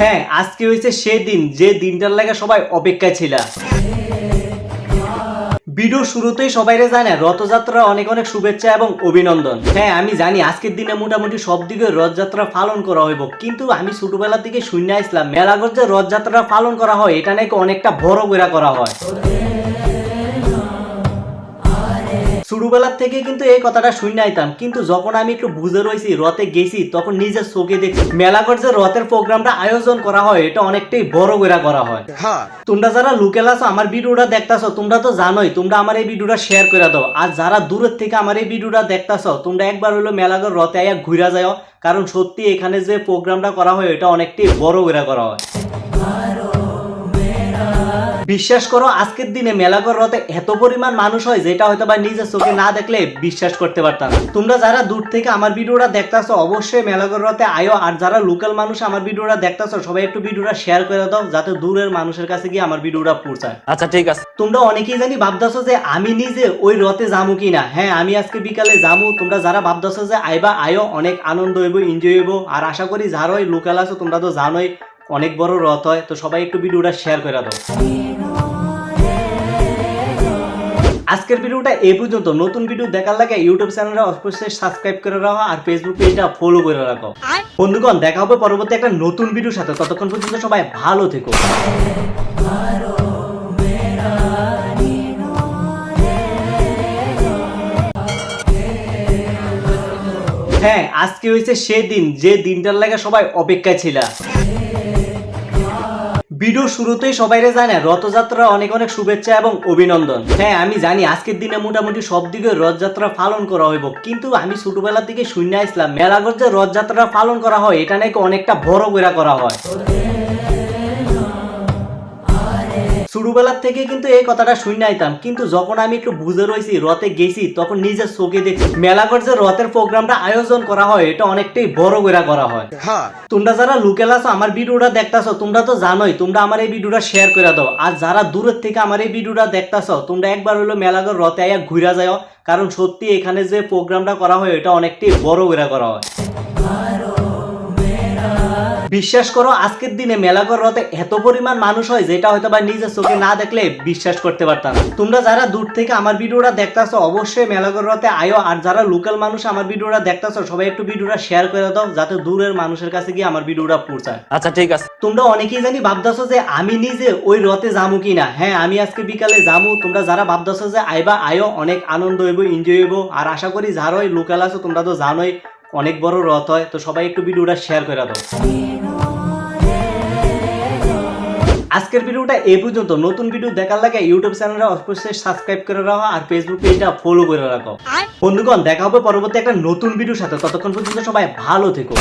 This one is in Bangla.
হ্যাঁ, আজকে হয়েছে সেদিন যে দিনটার লাগে সবাই অপেক্ষায় ছিল। ভিডিও শুরুতেই সবাইরে জানে রথযাত্রা অনেক অনেক শুভেচ্ছা এবং অভিনন্দন। হ্যাঁ, আমি জানি আজকের দিনে মোটামুটি সব দিকে রথযাত্রা পালন করা হইব, কিন্তু আমি ছোটবেলা থেকে শুনে আসলাম মেলাগড় যে রথযাত্রা পালন করা হয় এটা নাকি অনেকটা বড় করা হয়। ছোটবেলার থেকে কিন্তু এই কথাটা শুনে আইতাম, কিন্তু যখন আমি একটু বুঝে রয়েছি রথে গেছি তখন নিজের চোখে দেখছি মেলাগড় যে রথের প্রোগ্রামটা আয়োজন করা হয় এটা অনেকটাই বড় করা হয়। তোমরা যারা লোকাল আছো আমার ভিডিওটা দেখতাছো তোমরা তো জানোই, তোমরা আমার এই ভিডিওটা শেয়ার করে দাও। আর যারা দূরের থেকে আমার এই ভিডিওটা দেখতাছো তোমরা একবার হলো মেলাগড় রথে আয়া ঘুরা যাও, কারণ সত্যি এখানে যে প্রোগ্রামটা করা হয় এটা অনেকটাই বড় করা হয়। বিশ্বাস করো আজকের দিনে মেলাগড় রথে এত পরিমাণ মানুষ হয় যেটা হয়তো বা নিজের চোখে না দেখলে বিশ্বাস করতে পারতাম না। তোমরা যারা দূর থেকে আমার ভিডিওটা দেখতাছো অবশ্যই মেলাগড় রথে আয়ো, আর যারা লোকাল মানুষ আমার ভিডিওটা দেখতাছো সবাই একটু ভিডিওটা শেয়ার করে দাও যাতে দূরের মানুষের কাছে গিয়ে আমার ভিডিওটা পৌঁছায়। আচ্ছা ঠিক আছে। তোমরা অনেকেই জানি ভাবতাছো যে আমি নিজে ওই রথে যাবো কিনা। হ্যাঁ, আমি আজকে বিকালে যাবো। তোমরা যারা ভাবতাছো যে আইবা আয়ো, অনেক আনন্দ হইব, এনজয় হইব। আর আশা করি যারা ওই লোকাল আছো তোমরা তো জানোই অনেক বড় রথ হয়, তো সবাই একটু ভিডিওটা শেয়ার করে দাও। আজকের ভিডিওটা এই পর্যন্ত। নতুন ভিডিও দেখার লাগে ইউটিউব চ্যানেলটা অবশ্যই সাবস্ক্রাইব করে রাখো আর ফেসবুক পেজটা ফলো করে রাখো। বন্ধুগণ, দেখা হবে পরবর্তী একটা নতুন ভিডিওর সাথে। ততক্ষণ পর্যন্ত সবাই ভালো থেকো। হ্যাঁ, আজকে হয়েছে সেদিন যে দিনটার লাগে সবাই অপেক্ষায় ছিল। ভিডিও শুরুতেই সবাইরে জানে রথযাত্রা অনেক অনেক শুভেচ্ছা এবং অভিনন্দন। হ্যাঁ, আমি জানি আজকের দিনে মোটামুটি সব দিকে রথযাত্রা পালন করা হইব, কিন্তু আমি ছোটবেলা থেকে শুনে আসলাম মেলাগড় যে রথযাত্রা পালন করা হয় এটা নাকি অনেকটা বড় করা হয়। ছোটবেলার থেকে কিন্তু এই কথাটা শুনে আইতাম, কিন্তু যখন আমি একটু বুঝে রয়েছি রথে গেছি তখন নিজের চোখে দেখছি মেলাগড় যে রথের প্রোগ্রামটা আয়োজন করা হয় এটা অনেকটাই বড় করা হয়। তোমরা যারা লোকাল আছো আমার ভিডিওটা দেখতাছো তোমরা তো জানোই, তোমরা আমার এই ভিডিওটা শেয়ার করে দাও। আর যারা দূরের থেকে আমার এই ভিডিওটা দেখতাছো তোমরা একবার হলো মেলাগড় রথে আয়া ঘুরা যাও, কারণ সত্যি এখানে যে প্রোগ্রামটা করা হয় এটা অনেকটাই বড় করা হয়। বিশ্বাস করো আজকের দিনে মেলাগড় রথে এত পরিমাণ মানুষ হয় যেটা হয়তো বা নিজের চোখে না দেখলে বিশ্বাস করতে পারতাম না। তোমরা যারা দূর থেকে আমার ভিডিওটা দেখতাছো অবশ্যই মেলাগড় রথে আয়ো, আর যারা লোকাল মানুষ আমার ভিডিওটা দেখতাছো সবাই একটু ভিডিওটা শেয়ার করে দাও যাতে দূরের মানুষের কাছে গিয়ে আমার ভিডিওটা পৌঁছায়। আচ্ছা ঠিক আছে। তোমরা অনেকেই জানি ভাবতাছো যে আমি নিজে ওই রথে যাবো কিনা। হ্যাঁ, আমি আজকে বিকালে যাবো। তোমরা যারা ভাবতাছো যে আইবা আয়ো, অনেক আনন্দ হইব, এনজয় হইব। আর আশা করি যারা ওই লোকাল আছো তোমরা তো জানোই অনেক বড় রথ হয়, তো সবাই একটু ভিডিওটা শেয়ার করে দাও। আজকের ভিডিওটা এই পর্যন্ত। নতুন ভিডিও দেখার লাগে ইউটিউব চ্যানেলটা অবশ্যই সাবস্ক্রাইব করে রাখো আর ফেসবুক পেজটা ফলো করে রাখো। বন্ধুগণ, দেখা হবে পরবর্তী একটা নতুন ভিডিওর সাথে। ততক্ষণ পর্যন্ত সবাই ভালো থেকো।